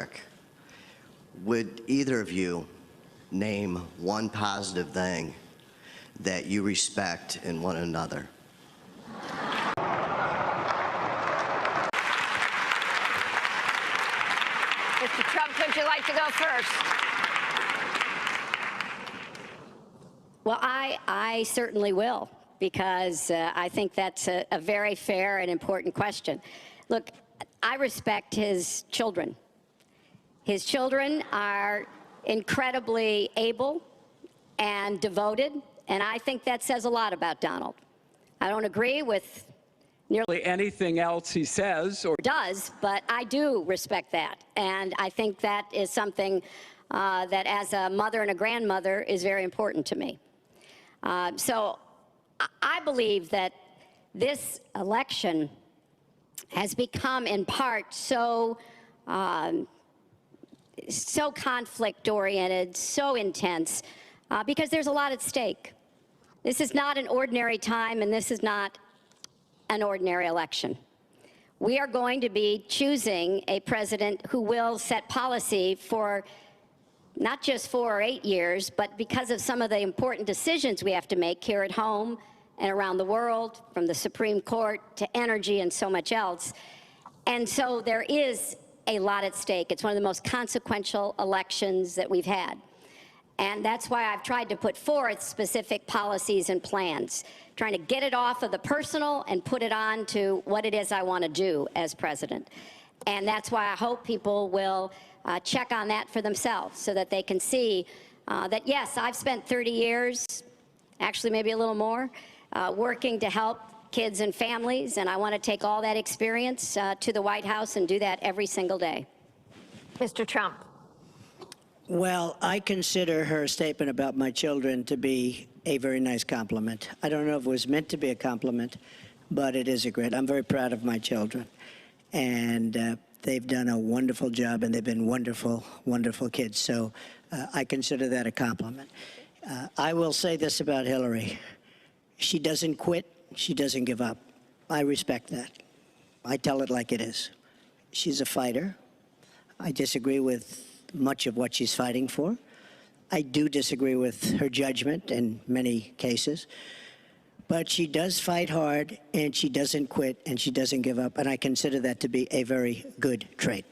rhetoric, would either of you name one positive thing that you respect in one another? Mr. Trump, would you like to go first? Well, I certainly will, because I think that's a very fair and important question. Look, I respect his children. His children are incredibly able and devoted, and I think that says a lot about Donald. I don't agree with nearly anything else he says or does, but I do respect that. And I think that is something that, as a mother and a grandmother, is very important to me. So I believe that this election has become, in part, so conflict-oriented, so intense, because there's a lot at stake. This is not an ordinary time, and this is not an ordinary election. We are going to be choosing a president who will set policy for not just 4 or 8 years, but because of some of the important decisions we have to make here at home and around the world, from the Supreme Court to energy and so much else. And so there is a lot at stake. It's one of the most consequential elections that we've had. And that's why I've tried to put forth specific policies and plans, trying to get it off of the personal and put it on to what it is I want to do as president. And that's why I hope people will check on that for themselves, so that they can see that, yes, I've spent 30 years, actually maybe a little more, working to help kids and families, and I want to take all that experience to the White House and do that every single day. Mr. Trump. Well, I consider her statement about my children to be a very nice compliment. I don't know if it was meant to be a compliment, but it is a great. I'm very proud of my children, and they've done a wonderful job, and they've been wonderful, wonderful kids. So I consider that a compliment. I will say this about Hillary. She doesn't quit. She doesn't give up. I respect that. I tell it like it is. She's a fighter. I disagree with much of what she's fighting for. I do disagree with her judgment in many cases. But she does fight hard, and she doesn't quit, and she doesn't give up. And I consider that to be a very good trait.